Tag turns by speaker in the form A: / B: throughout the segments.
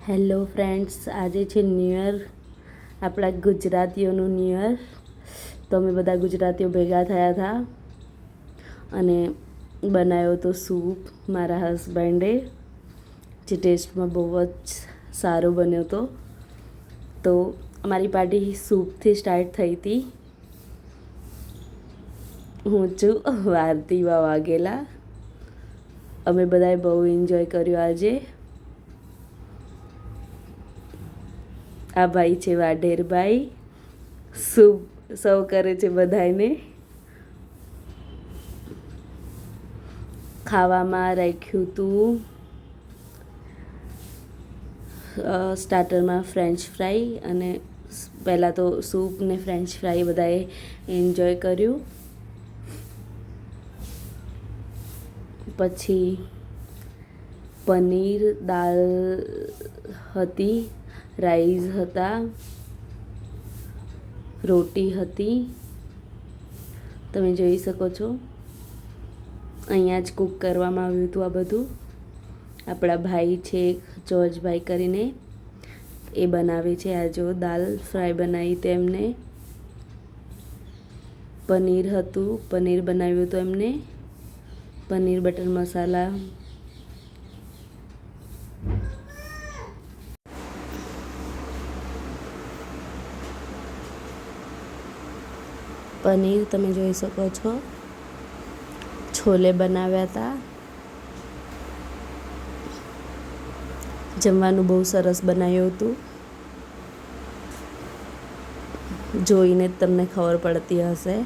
A: Hello friends, આજે છે new year, આપણા ગુજરાતીઓનું ન્યૂ યર. તો અમે બધા ગુજરાતીઓ ભેગા થયા હતા અને બનાવ્યો તો સૂપ મારા હસબન્ડે, જે ટેસ્ટમાં બહુ જ સારો બન્યો હતો. તો અમારી પાર્ટી સૂપથી સ્ટાર્ટ થઈ હતી. હું છું વારતીવા વાઘેલા. અમે બધાએ બહુ એન્જોય કર્યો આજે. આ ભાઈ છે વાઢેરભાઈ, સૂપ સર્વ કરે છે બધાને. ખાવામાં રાખ્યું હતું સ્ટાર્ટરમાં ફ્રેન્ચ ફ્રાઈ, અને પહેલાં તો સૂપ ને ફ્રેન્ચ ફ્રાઈ બધાએ એન્જોય કર્યું. પછી પનીર દાલ હતી, રાઈસ હતા, રોટી હતી. તમે જોઈ શકો છો, અહીંયા જ કૂક કરવામાં આવ્યું હતું આ બધું. આપણા ભાઈ છે જોર્જભાઈ કરીને, એ બનાવે છે. આ જો દાલ ફ્રાય બનાવી તેમને. પનીર હતું, પનીર બનાવ્યું હતું એમને, પનીર બટર મસાલા. પનીર તમે જોઈ શકો છો. છોલે બનાવ્યા હતા. જમવાનું બહુ સરસ બનાવ્યું હતું, જોઈને જ તમને ખબર પડતી હશે.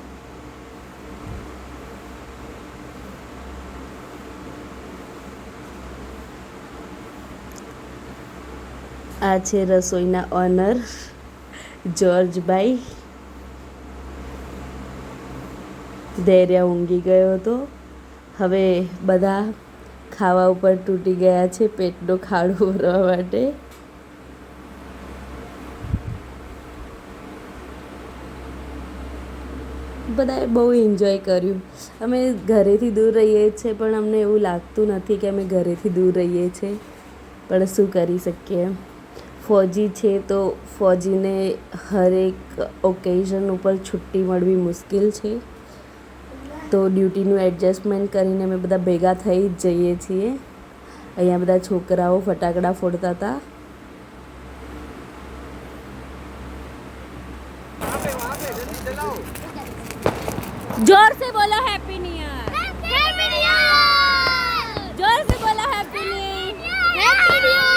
A: આ છે રસોઈના ઓનર જોર્જભાઈ. ધૈર્ય ઊંઘી ગયો હતો. હવે બધા ખાવા ઉપર તૂટી ગયા છે પેટનો ખાડો ભરવા માટે. બધાએ બહુ એન્જોય કર્યું. અમે ઘરેથી દૂર રહીએ છીએ, પણ અમને એવું લાગતું નથી કે અમે ઘરેથી દૂર રહીએ છીએ, પણ શું કરી શકીએ. ફૌજી છે તો ફૌજીને હરેક ઓકેઝન ઉપર છુટ્ટી મળવી મુશ્કેલ છે. તો ડ્યુટીનું એડજસ્ટમેન્ટ કરીને અમે બધા ભેગા થઈ જ જઈએ છીએ. અહીંયા બધા છોકરાઓ ફટાકડા ફોડતા હતા. जोर से बोलो happy new year, happy new year. जोर से बोलो हैप्पी न्यू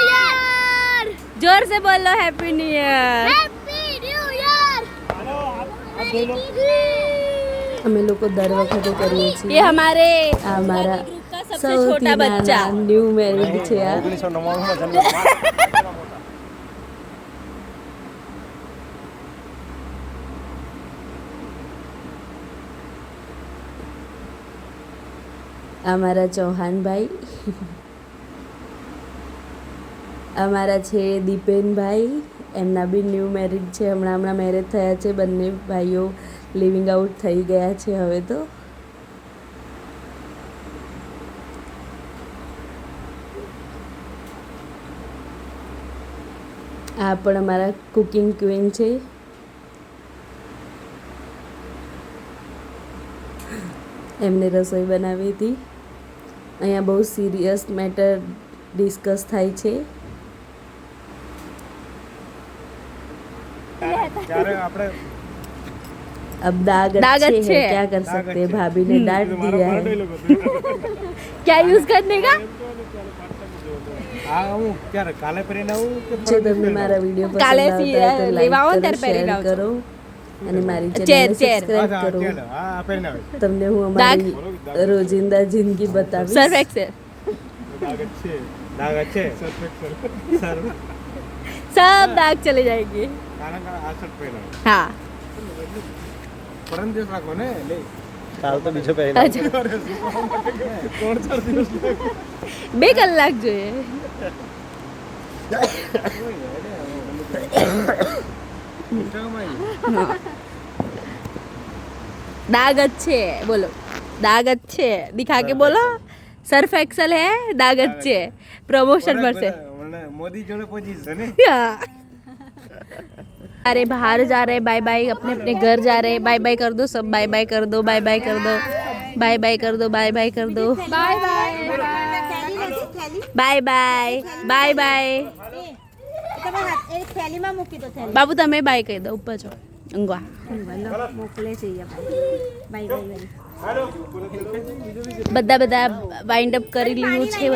A: ईयर, जोर से बोलो happy new year, happy new year. અમે લોકો દર વખતે કરીએ છીએ. ये हमारे આ મારા सबसे छोटा बच्चा न्यू मैरिड છે. આ 1999 માં જન્મ. અમારા ચૌહાણભાઈ, અમારા છે દીપેનભાઈ, એમના બી ન્યૂ મેરિડ છે. હમણાં મેરેજ થયા છે. બંને ભાઈઓ લિવિંગ આઉટ થઈ ગયા છે હવે તો. આ પણ અમારા કુકિંગ ક્વીન છે. એમને રસોઈ બનાવી હતી. અહીંયા બહુ સિરિયસ મેટર ડિસ્કસ થાય છે. अब दाग अच्छे हैं, क्या कर सकते हैं. भाभी ने डांट दिया है. क्या यूज करने का. જો તમને મારા વિડીયો પસંદ આવતા હોય તો લાઈક કરો, શેર કરો અને મારી ચેનલને સબસ્ક્રાઇબ કરો. તમને હું અમારી રોજિંદા જિંદગી બતાવીશ. સર્ફ એક્સેલ दाग अच्छे सब दाग चले जाएंगे. हाँ કાલ તો બીજો પહેલા 2 કલાક જોઈએ. दाग अच्छे बोलो, दाग अच्छे दिखा के बोलो. सर्फ एक्सल है, दाग अच्छे प्रमोशन पर से
B: મોદી જોડે પહોંચી છે ને
A: अरे बाहर जा रहे बाय बाय अपने अपने घर जा रहे बाय बाय कर दो सब बाय बाय कर दो बाय बाय कर दो बाय बाय कर दो बाय बाय कर दो bye bye bye bye bye bye बाबू तमे बाय કહી દો ઉપર છો ઊંઘવા મોકલે છે બાય બાય બધા વાઇન્ડ અપ કરી લીધું છે